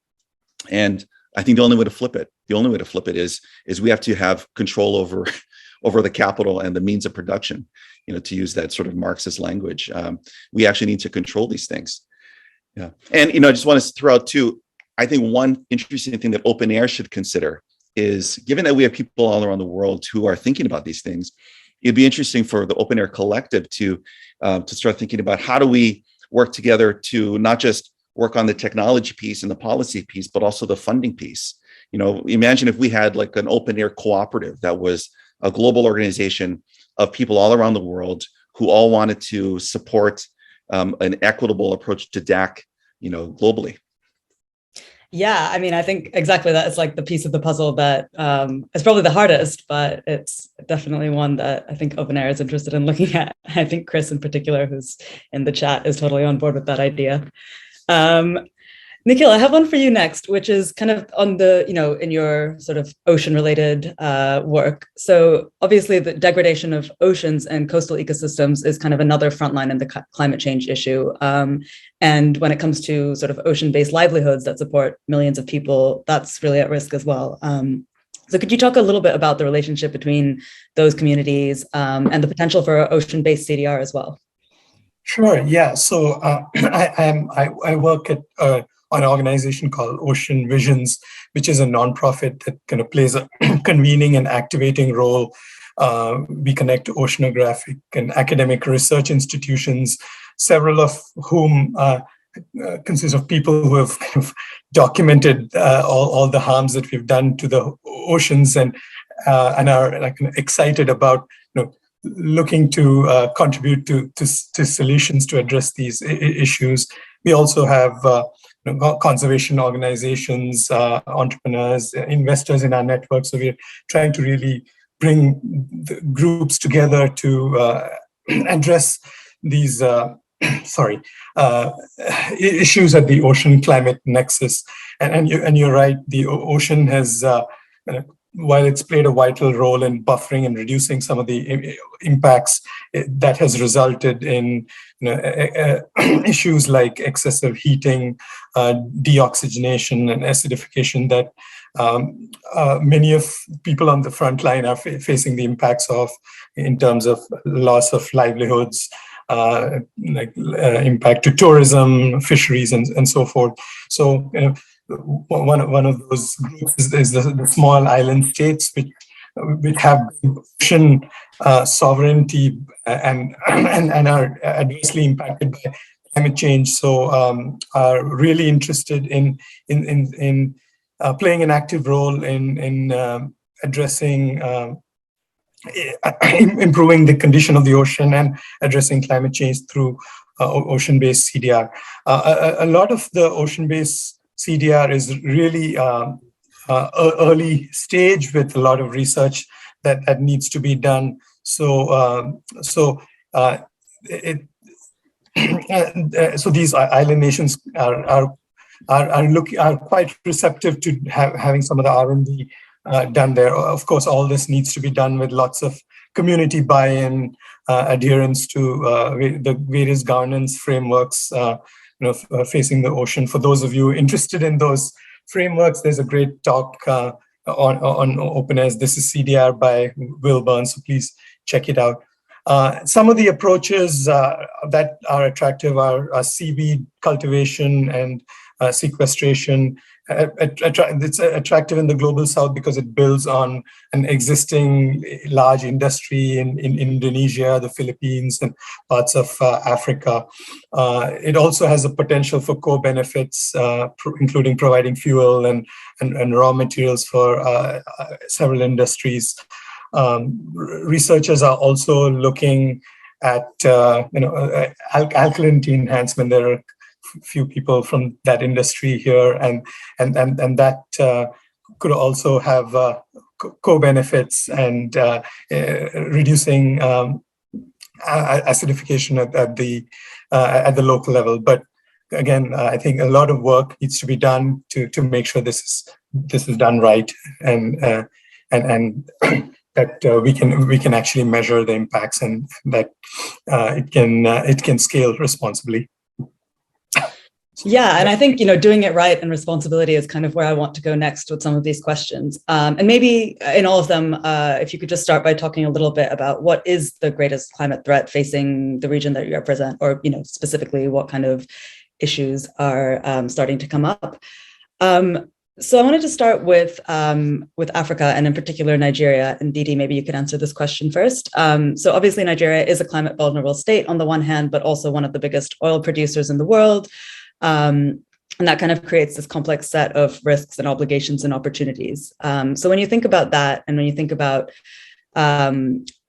And I think the only way to flip it is we have to have control over the capital and the means of production, to use that sort of Marxist language. We actually need to control these things. Yeah. And, I just want to throw out too, I think one interesting thing that OpenAir should consider is, given that we have people all around the world who are thinking about these things, it'd be interesting for the OpenAir collective to start thinking about how do we work together to not just work on the technology piece and the policy piece, but also the funding piece. Imagine if we had like an OpenAir cooperative that was a global organization of people all around the world who all wanted to support an equitable approach to DAC, globally. Yeah, I mean, I think exactly that is like the piece of the puzzle that is probably the hardest, but it's definitely one that I think OpenAir is interested in looking at. I think Chris in particular, who's in the chat, is totally on board with that idea. Nikhil, I have one for you next, which is kind of on the, in your sort of ocean-related work. So obviously the degradation of oceans and coastal ecosystems is kind of another frontline in the climate change issue. And when it comes to sort of ocean-based livelihoods that support millions of people, that's really at risk as well. So could you talk a little bit about the relationship between those communities and the potential for ocean-based CDR as well? Sure. Yeah. So I work at an organization called Ocean Visions, which is a nonprofit that kind of plays a convening and activating role. We connect oceanographic and academic research institutions, several of whom consist of people who have kind of documented all the harms that we've done to the oceans and are like excited about looking to contribute to solutions to address these issues. We also have conservation organizations, entrepreneurs, investors in our network. So we're trying to really bring the groups together to address these issues at the ocean climate nexus. And you're right, the ocean has while it's played a vital role in buffering and reducing some of the impacts, that has resulted in issues like excessive heating, deoxygenation, and acidification that many of people on the front line are facing the impacts of in terms of loss of livelihoods, impact to tourism, fisheries, and so forth. So, one of those groups is the small island states which have ocean sovereignty and are adversely impacted by climate change. So are really interested in playing an active role in addressing improving the condition of the ocean and addressing climate change through ocean-based CDR. A lot of the ocean-based CDR is really early stage with a lot of research that needs to be done. So these island nations are quite receptive to having some of the R&D done there. Of course, all this needs to be done with lots of community buy-in, adherence to the various governance frameworks facing the ocean. For those of you interested in those frameworks, there's a great talk on OpenAir's This is CDR by Will Burns, so please check it out. Some of the approaches that are attractive are seaweed cultivation and sequestration. It's attractive in the global south because it builds on an existing large industry in Indonesia, the Philippines, and parts of Africa. It also has a potential for co-benefits, including providing fuel and raw materials for several industries. Researchers are also looking at alkalinity enhancement. There are few people from that industry here, and that could also have co-benefits and reducing acidification at the local level. But again, I think a lot of work needs to be done to make sure this is done right, and that we can actually measure the impacts, and that it can scale responsibly. Yeah, and I think, doing it right and responsibility is kind of where I want to go next with some of these questions. And maybe in all of them, if you could just start by talking a little bit about what is the greatest climate threat facing the region that you represent, or specifically what kind of issues are starting to come up. So I wanted to start with Africa, and in particular Nigeria. And Didi, maybe you could answer this question first. So obviously Nigeria is a climate vulnerable state on the one hand, but also one of the biggest oil producers in the world. And that kind of creates this complex set of risks and obligations and opportunities. So when you think about that, and when you think about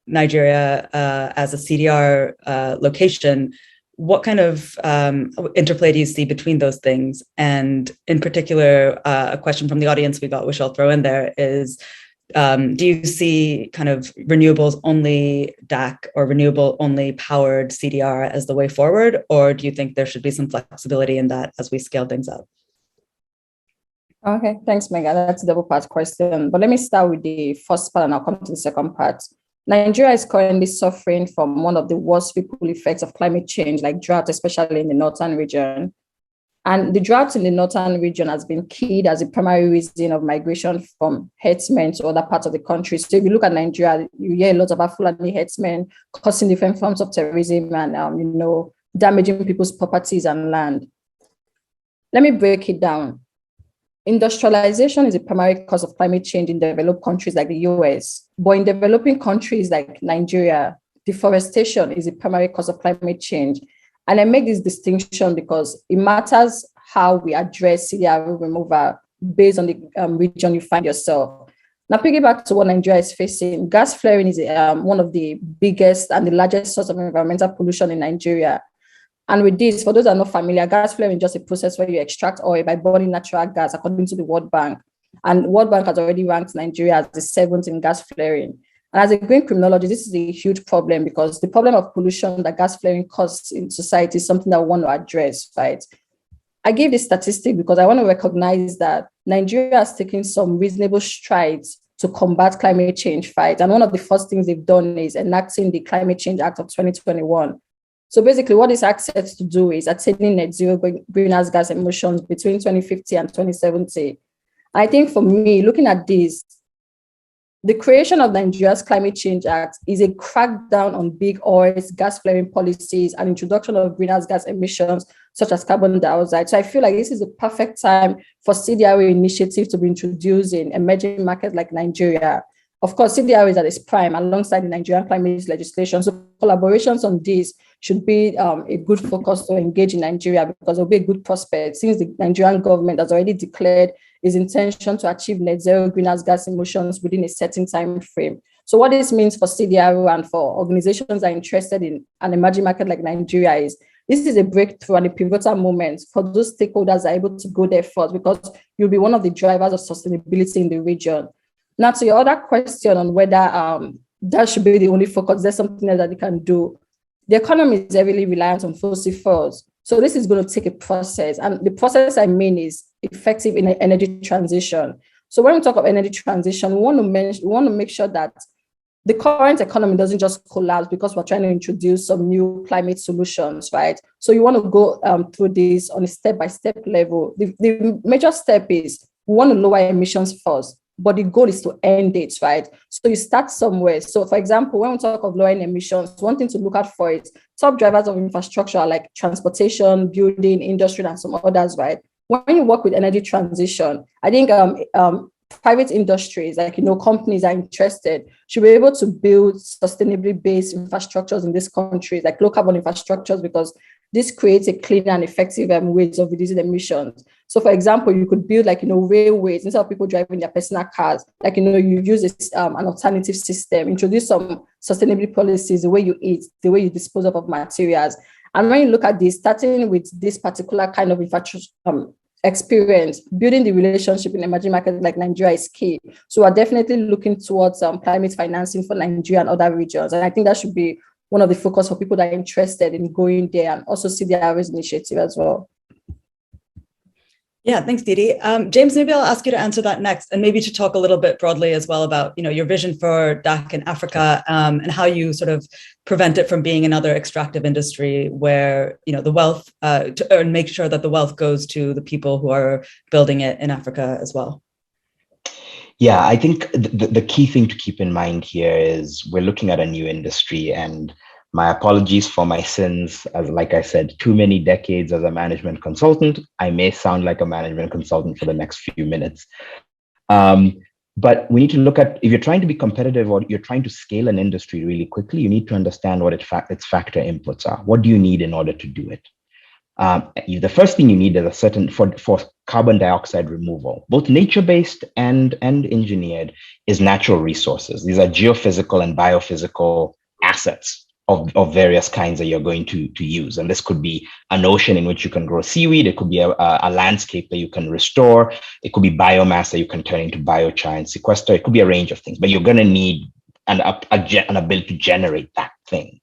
Nigeria as a CDR location, what kind of interplay do you see between those things? And in particular, a question from the audience we got, which I'll throw in there, is do you see kind of renewables only DAC or renewable only powered CDR as the way forward? Or do you think there should be some flexibility in that as we scale things up? Okay, thanks, Megha. That's a double part question. But let me start with the first part and I'll come to the second part. Nigeria is currently suffering from one of the worst ripple effects of climate change, like drought, especially in the northern region. And the drought in the northern region has been keyed as a primary reason of migration from herdsmen to other parts of the country. So if you look at Nigeria, you hear a lot about Fulani herdsmen causing different forms of terrorism and, damaging people's properties and land. Let me break it down. Industrialization is a primary cause of climate change in developed countries like the US. But in developing countries like Nigeria, deforestation is a primary cause of climate change. And I make this distinction because it matters how we address CDR removal based on the region you find yourself. Now, piggyback to what Nigeria is facing, gas flaring is one of the biggest and the largest source of environmental pollution in Nigeria. And with this, for those that are not familiar, gas flaring is just a process where you extract oil by burning natural gas, according to the World Bank. And World Bank has already ranked Nigeria as the 7th in gas flaring. And as a green criminologist, this is a huge problem because the problem of pollution that gas flaring causes in society is something that we want to address, right? I give this statistic because I want to recognize that Nigeria has taken some reasonable strides to combat climate change, right? And one of the first things they've done is enacting the Climate Change Act of 2021. So basically what this act sets to do is attaining net zero greenhouse gas emissions between 2050 and 2070. I think for me, looking at this, the creation of Nigeria's Climate Change Act is a crackdown on big oil's gas flaring policies and introduction of greenhouse gas emissions such as carbon dioxide. So I feel like this is the perfect time for CDR initiative to be introduced in emerging markets like Nigeria. Of course, CDR is at its prime alongside the Nigerian climate legislation. So collaborations on this should be a good focus to engage in Nigeria because it will be a good prospect since the Nigerian government has already declared its intention to achieve net zero greenhouse gas emissions within a certain time frame. So what this means for CDR and for organizations that are interested in an emerging market like Nigeria is this is a breakthrough and a pivotal moment for those stakeholders that are able to go there first because you'll be one of the drivers of sustainability in the region. Now, to your other question on whether that should be the only focus, there's something that they can do. The economy is heavily reliant on fossil fuels. So this is going to take a process. And the process I mean is effective in energy transition. So when we talk of energy transition, we want to make sure that the current economy doesn't just collapse because we're trying to introduce some new climate solutions, right? So you want to go through this on a step-by-step level. The major step is we want to lower emissions first. But the goal is to end it, right? So you start somewhere. So for example, when we talk of lowering emissions, one thing to look out for is top drivers of infrastructure like transportation, building, industry, and some others, right? When you work with energy transition, I think private industries, like, companies are interested, should be able to build sustainably based infrastructures in this country, like low carbon infrastructures, because this creates a clean and effective ways of reducing emissions. So for example, you could build railways instead of people driving their personal cars, you use an alternative system, introduce some sustainability policies, the way you eat, the way you dispose of materials. And when you look at this, starting with this particular kind of infrastructure experience, building the relationship in emerging markets like Nigeria is key. So we're definitely looking towards climate financing for Nigeria and other regions. And I think that should be one of the focus for people that are interested in going there and also CDR's initiative as well. Yeah, thanks, Didi. James, maybe I'll ask you to answer that next, and maybe to talk a little bit broadly as well about, your vision for DAC in Africa, and how you sort of prevent it from being another extractive industry where, the wealth, and make sure that the wealth goes to the people who are building it in Africa as well. Yeah, I think the key thing to keep in mind here is we're looking at a new industry, and my apologies for my sins. As like I said, too many decades as a management consultant. I may sound like a management consultant for the next few minutes. But we need to look at, if you're trying to be competitive or you're trying to scale an industry really quickly, you need to understand what its factor inputs are. What do you need in order to do it? The first thing you need is a certain, for carbon dioxide removal, both nature-based and engineered, is natural resources. These are geophysical and biophysical assets of various kinds that you're going to use. And this could be an ocean in which you can grow seaweed. It could be a landscape that you can restore. It could be biomass that you can turn into biochar and sequester. It could be a range of things, but you're going to need an ability to generate that thing.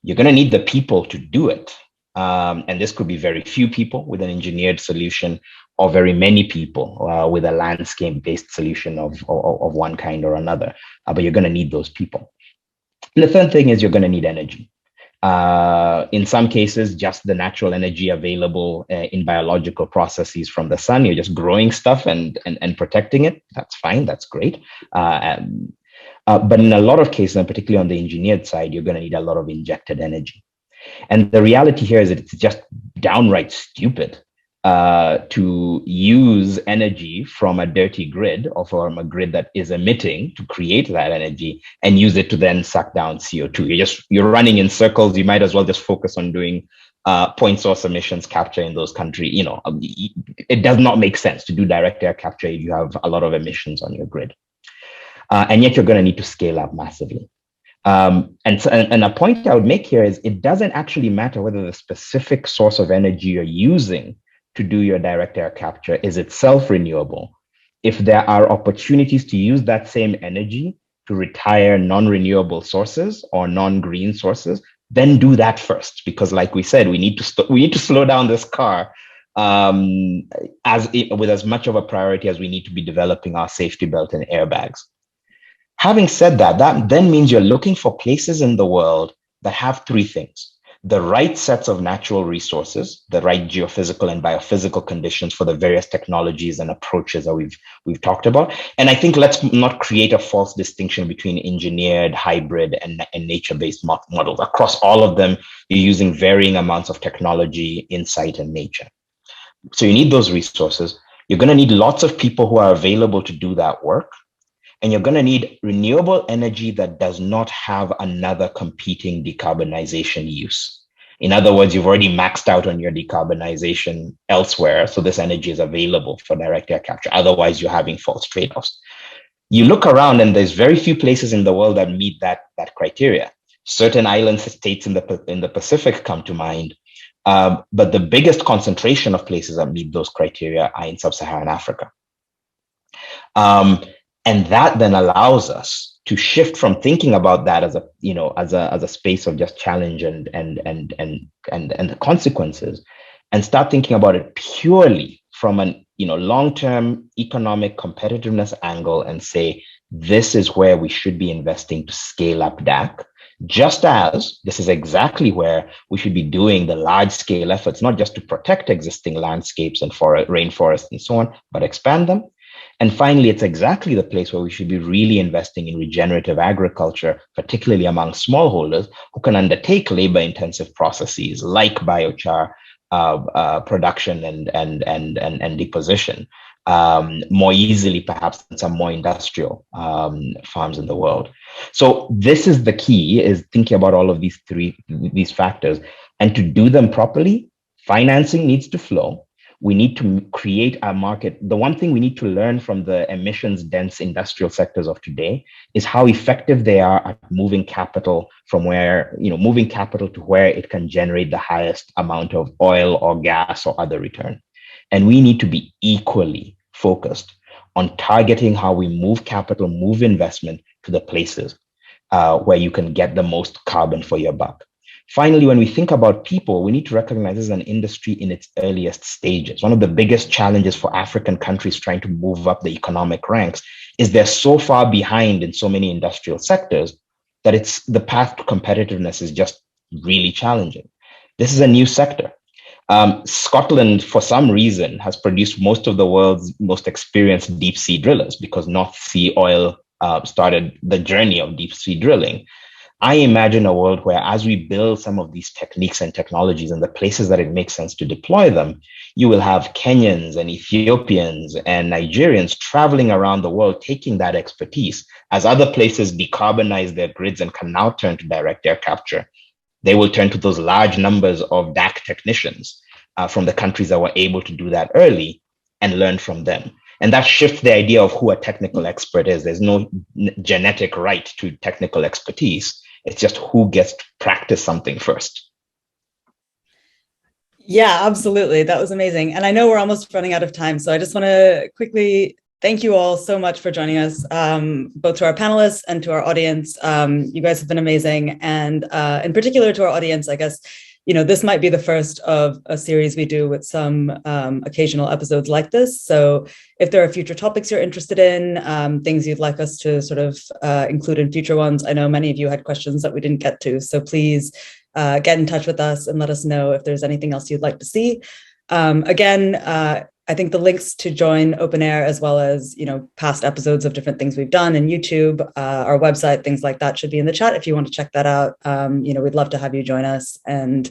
You're going to need the people to do it. And this could be very few people with an engineered solution, or very many people with a landscape-based solution of one kind or another. But you're going to need those people. And the third thing is you're going to need energy. In some cases, just the natural energy available in biological processes from the sun. You're just growing stuff and protecting it. That's fine. That's great. But in a lot of cases, and particularly on the engineered side, you're going to need a lot of injected energy. And the reality here is that it's just downright stupid to use energy from a dirty grid, or from a grid that is emitting, to create that energy and use it to then suck down CO2. You're running in circles. You might as well just focus on doing point source emissions capture in those countries. It does not make sense to do direct air capture if you have a lot of emissions on your grid. And yet you're going to need to scale up massively. And a point I would make here is it doesn't actually matter whether the specific source of energy you're using to do your direct air capture is itself renewable. If there are opportunities to use that same energy to retire non-renewable sources or non-green sources, then do that first. Because like we said, we need to slow down this car with as much of a priority as we need to be developing our safety belt and airbags. Having said that, that then means you're looking for places in the world that have three things: the right sets of natural resources, the right geophysical and biophysical conditions for the various technologies and approaches that we've talked about. And I think let's not create a false distinction between engineered, hybrid, and nature-based models. Across all of them, you're using varying amounts of technology, insight, and nature. So you need those resources. You're going to need lots of people who are available to do that work. And you're going to need renewable energy that does not have another competing decarbonization use. In other words, you've already maxed out on your decarbonization elsewhere, so this energy is available for direct air capture. Otherwise, you're having false trade-offs. You look around, and there's very few places in the world that meet that criteria. Certain island states in the Pacific come to mind, but the biggest concentration of places that meet those criteria are in sub-Saharan Africa. And that then allows us to shift from thinking about that as a space of just challenge and the consequences, and start thinking about it purely from an long-term economic competitiveness angle, and say this is where we should be investing to scale up DAC. Just as this is exactly where we should be doing the large-scale efforts, not just to protect existing landscapes and rainforests and so on, but expand them. And finally, it's exactly the place where we should be really investing in regenerative agriculture, particularly among smallholders who can undertake labor-intensive processes like biochar production and deposition more easily, perhaps, than some more industrial farms in the world. So this is the key: is thinking about all of these factors, and to do them properly, financing needs to flow. We need to create a market. The one thing we need to learn from the emissions dense industrial sectors of today is how effective they are at moving capital from moving capital to where it can generate the highest amount of oil or gas or other return. And we need to be equally focused on targeting how we move capital, move investment to the places where you can get the most carbon for your buck. Finally, when we think about people, we need to recognize this is an industry in its earliest stages. One of the biggest challenges for African countries trying to move up the economic ranks is they're so far behind in so many industrial sectors that the path to competitiveness is just really challenging. This is a new sector. Scotland, for some reason, has produced most of the world's most experienced deep sea drillers because North Sea oil started the journey of deep sea drilling. I imagine a world where, as we build some of these techniques and technologies in the places that it makes sense to deploy them, you will have Kenyans and Ethiopians and Nigerians traveling around the world, taking that expertise. As other places decarbonize their grids and can now turn to direct air capture, they will turn to those large numbers of DAC technicians from the countries that were able to do that early and learn from them. And that shifts the idea of who a technical expert is. There's no genetic right to technical expertise. It's just who gets to practice something first. Yeah, absolutely. That was amazing. And I know we're almost running out of time. So I just want to quickly thank you all so much for joining us, both to our panelists and to our audience. You guys have been amazing. And in particular to our audience, I guess, this might be the first of a series we do with some occasional episodes like this. So if there are future topics you're interested in, things you'd like us to sort of include in future ones, I know many of you had questions that we didn't get to. So please get in touch with us and let us know if there's anything else you'd like to see. Again, I think the links to join OpenAir, as well as past episodes of different things we've done in YouTube, our website, things like that, should be in the chat if you want to check that out. We'd love to have you join us and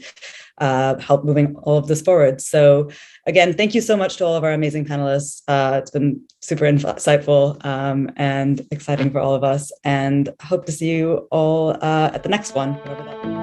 help moving all of this forward. So again, thank you so much to all of our amazing panelists. It's been super insightful and exciting for all of us, and hope to see you all at the next one, whatever that is.